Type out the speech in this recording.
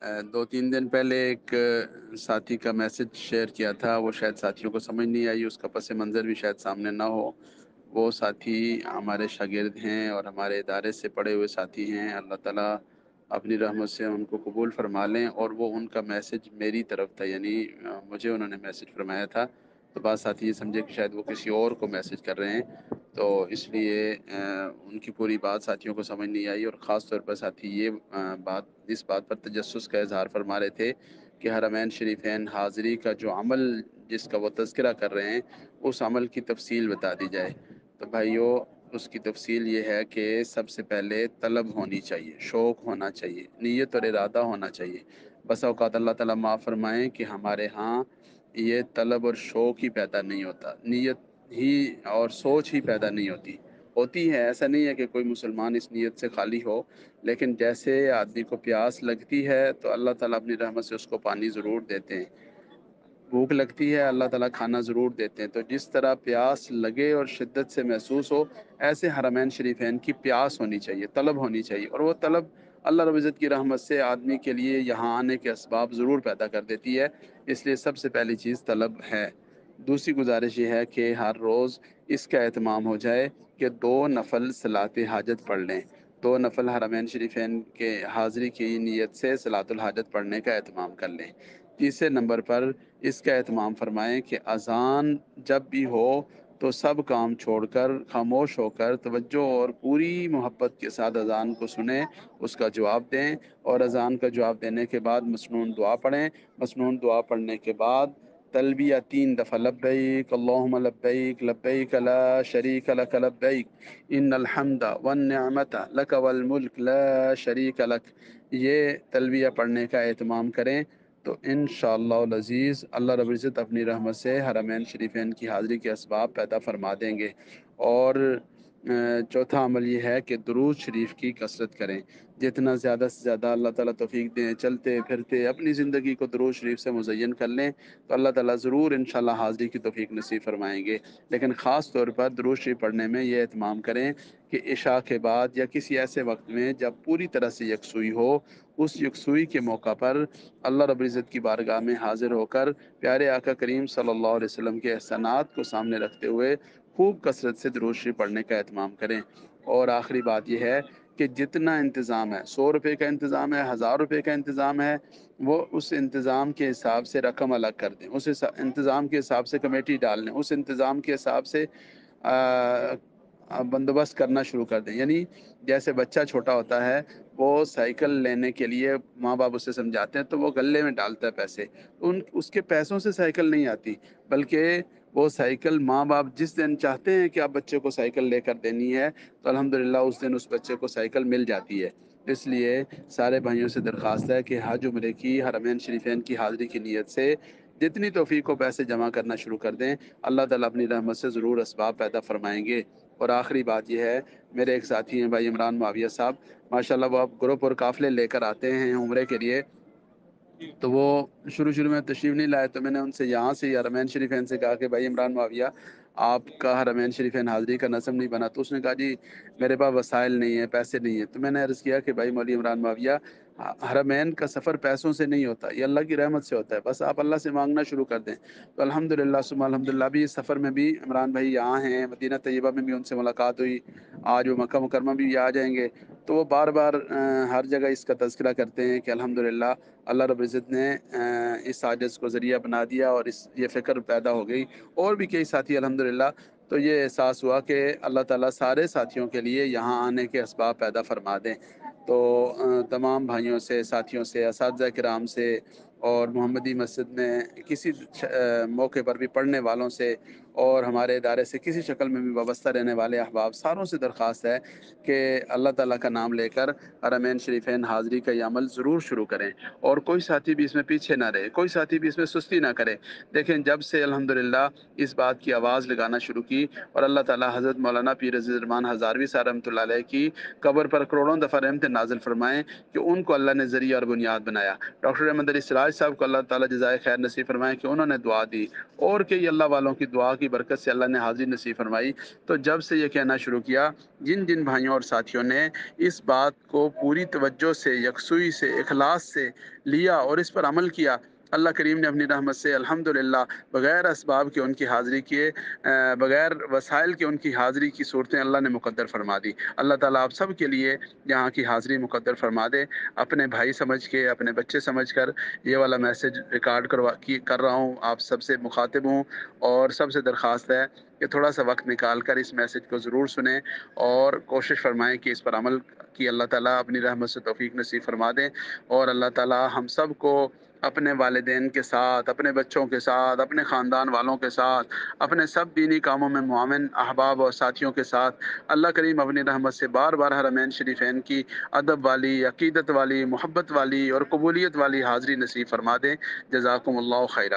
दो तीन दिन पहले एक साथी का मैसेज शेयर किया था, वो शायद साथियों को समझ नहीं आई, उसका पस मंज़र भी शायद सामने ना हो। वो साथी हमारे शागिर्द हैं और हमारे इदारे से पढ़े हुए साथी हैं। अल्लाह ताला अपनी रहमत से उनको कबूल फ़रमा लें। और वो उनका मैसेज मेरी तरफ था, यानी मुझे उन्होंने मैसेज फ़रमाया था। तो बाद साथी ये समझे कि शायद वो किसी और को मैसेज कर रहे हैं, तो इसलिए उनकी पूरी बात साथियों को समझ नहीं आई। और ख़ास तौर पर साथी ये इस बात पर तजस्सुस का इज़हार फरमा रहे थे कि हरमैन शरीफैन हाज़िरी का जो अमल जिसका वो तज़किरा कर रहे हैं, उस अमल की तफ़सील बता दी जाए। तो भाइयों, उसकी तफ़सील ये है कि सबसे पहले तलब होनी चाहिए, शौक़ होना चाहिए, नीयत और इरादा होना चाहिए। बस औक़ात अल्लाह ताला माफ़ फ़रमाएँ कि हमारे यहाँ ये तलब और शौक़ ही पैदा नहीं होता, नीयत ही और सोच ही पैदा नहीं होती। होती है, ऐसा नहीं है कि कोई मुसलमान इस नीयत से खाली हो, लेकिन जैसे आदमी को प्यास लगती है तो अल्लाह ताला अपनी रहमत से उसको पानी ज़रूर देते हैं। भूख लगती है, अल्लाह ताला खाना ज़रूर देते हैं। तो जिस तरह प्यास लगे और शिद्दत से महसूस हो, ऐसे हरमैन शरीफैन की प्यास होनी चाहिए, तलब होनी चाहिए। और वो तलब अल्लाह रब्बुल इज़्ज़त की रहमत से आदमी के लिए यहाँ आने के असबाब ज़रूर पैदा कर देती है। इसलिए सबसे पहली चीज़ तलब है। दूसरी गुज़ारिश ये है कि हर रोज़ इसका एहतमाम हो जाए कि 2 नफ़ल सलात हाजत पढ़ लें। 2 नफ़ल हरमैन शरीफैन के हाज़िरी की नीयत से सलातुल हाजत पढ़ने का एहतमाम कर लें। तीसरे नंबर पर इसका एहतमाम फ़रमाएँ कि अज़ान जब भी हो तो सब काम छोड़कर ख़ामोश होकर तवज्जो और पूरी मोहब्बत के साथ अज़ान को सुनें, उसका जवाब दें। और अज़ान का जवाब देने के बाद मसनून दुआ पढ़ें। मसनून दुआ पढ़ने के बाद तलबिया 3 दफ़ा लब्बैक अल्लाहुम्मा लब्बैक लब्बैक ला शरीक लक लब्बैक इन्नल हम्दा वन निअमता लक वल मुल्क ला शरीक लक, ये तलबिया पढ़ने का एहतमाम करें। तो इंशाअल्लाहुल अज़ीज़ अल्लाह रब्बुल इज़्ज़त अपनी रहमत से हरमैन शरीफैन की हाज़िरी के असबाब पैदा फ़रमा देंगे। और चौथा अमल ये है कि दुरूद शरीफ की कसरत करें। जितना ज़्यादा से ज़्यादा अल्लाह ताला तौफ़ीक दें, चलते फिरते अपनी ज़िंदगी को दुरूद शरीफ से मुज़य्यन कर लें, तो अल्लाह ताला ज़रूर इंशाअल्लाह हाज़िरी की तौफ़ीक नसीब फ़रमाएँगे। लेकिन ख़ास तौर पर दुरूद शरीफ पढ़ने में ये एहतमाम करें कि इशा के बाद या किसी ऐसे वक्त में जब पूरी तरह से यकसुई हो, उस यकसुई के मौका पर अल्लाह रब्बुल इज़्ज़त की बारगाह में हाज़िर होकर प्यारे आका करीम सल्लल्लाहु अलैहि वसल्लम के एहसानात को सामने रखते हुए खूब कसरत से दुरूद शरीफ पढ़ने का एहतमाम करें। और आखिरी बात ये है कि जितना इंतज़ाम है, 100 रुपये का इंतज़ाम है, 1000 रुपये का इंतज़ाम है, वो उस इंतज़ाम के हिसाब से रकम अलग कर दें, उस इंतज़ाम के हिसाब से कमेटी डाल लें, उस इंतज़ाम के हिसाब से बंदोबस्त करना शुरू कर दें। यानी जैसे बच्चा छोटा होता है, वो साइकिल लेने के लिए माँ बाप उसे समझाते हैं तो वो गल्ले में डालता है पैसे, उन उसके पैसों से साइकिल नहीं आती, बल्कि वो साइकिल माँ बाप जिस दिन चाहते हैं कि आप बच्चे को साइकिल लेकर देनी है, तो अल्हम्दुलिल्लाह उस दिन उस बच्चे को साइकिल मिल जाती है। इसलिए सारे भाइयों से दरख्वास्त है कि हज उम्रे की हरमैन शरीफैन की हाज़िरी की नीयत से जितनी तौफ़ीक हो पैसे जमा करना शुरू कर दें। अल्लाह ताला अपनी रहमत से ज़रूर असबाब पैदा फ़रमाएँगे। और आखिरी बात ये है, मेरे एक साथी हैं भाई इमरान मुआविया साहब, माशाल्लाह वो अब ग्रुप और काफ़िले लेकर आते हैं उम्रे के लिए। तो वो शुरू-शुरू में तशरीफ़ नहीं लाए, तो मैंने उनसे यहाँ से हरमैन शरीफैन से कहा कि भाई इमरान मुआविया, आपका हरमैन शरीफैन हाज़िरी का नसब नहीं बना। तो उसने कहा जी मेरे पास वसाइल नहीं है, पैसे नहीं है। तो मैंने अर्ज़ किया कि भाई मौलवी इमरान मुआविया, हरमैन का सफ़र पैसों से नहीं होता, ये अल्लाह की रहमत से होता है। बस आप अल्लाह से माँगना शुरू कर दें। तो अल्हम्दुलिल्लाह सुम्मा अल्हम्दुलिल्लाह भी इस सफ़र में भी इमरान भाई यहाँ हैं, मदीना तैयबा में भी उनसे मुलाकात हुई। आज वो मक्का मुकरमा भी आ जाएँगे। तो वो बार-बार हर जगह इसका तज़किरा करते हैं कि अल्हम्दुलिल्लाह अल्लाह रब्बुल इज़्ज़त ने इस आजिज़ को ज़रिया बना दिया और इस ये फ़िक्र पैदा हो गई। और भी कई साथी अल्हम्दुलिल्लाह, तो ये एहसास हुआ कि अल्लाह ताला सारे साथियों के लिए यहाँ आने के असबाब पैदा फ़रमा दें। तो तमाम भाइयों से, साथियों से, असातिज़ा किराम से और मोहम्मदी मस्जिद में किसी मौके पर भी पढ़ने वालों से और हमारे इदारे से किसी शक्ल में भी वाबस्ता रहने वाले अहबाब सारों से दरख्वास्त है कि अल्लाह ताला का नाम लेकर हरमैन शरीफैन हाज़िरी का ये अमल ज़रूर शुरू करें। और कोई साथी भी इसमें पीछे ना रहे, कोई साथी भी इसमें सुस्ती ना करे। देखें, जब से अल्हम्दुलिल्लाह इस बात की आवाज़ लगाना शुरू की और अल्लाह ताला हज़रत मौलाना पीर अज़ीज़ रहमान हज़ारवी साहब रहमतुल्लाह अलैह की कब्र पर करोड़ों दफ़ा रहमतें नाज़िल फ़रमाएँ कि उनको अल्लाह ने ज़रिया और बुनियाद बनाया। डॉक्टर अहमद अली सिराज साहब को अल्लाह ताला जज़ाए खैर नसीब फ़रमाएँ कि उन्होंने दुआ दी और कई अल्लाह वालों की दुआ की کی برکت سے اللہ نے حاضری نصیب فرمائی، تو جب سے یہ کہنا شروع کیا، جن جن بھائیوں اور ساتھیوں نے اس بات کو پوری توجہ سے، یکسوئی سے، اخلاص سے لیا اور اس پر عمل کیا، اللہ کریم نے اپنی رحمت سے الحمدللہ بغیر اسباب کے ان کی حاضری کیے، بغیر وسائل کے ان کی حاضری کی صورتیں اللہ نے مقدر فرما دی۔ اللہ تعالیٰ آپ سب کے لیے یہاں کی حاضری مقدر فرما دے۔ اپنے بھائی سمجھ کے، اپنے بچے سمجھ کر یہ والا میسج ریکارڈ کر رہا ہوں، آپ سب سے مخاطب ہوں، اور سب سے درخواست ہے کہ تھوڑا سا وقت نکال کر اس میسج کو ضرور سنیں اور کوشش فرمائیں کہ اس پر عمل کی اللہ تعالیٰ اپنی رحمت سے توفیق نصیب فرما دیں، اور اللہ تعالیٰ ہم سب کو اپنے والدین کے ساتھ، اپنے بچوں کے ساتھ، اپنے خاندان والوں کے ساتھ، اپنے سب دینی کاموں میں معاون احباب اور ساتھیوں کے ساتھ اللہ کریم اپنی رحمت سے بار بار حرمین شریفین کی ادب والی، عقیدت والی، محبت والی اور قبولیت والی حاضری نصیب فرما دیں۔ جزاکم اللہ خیرہ۔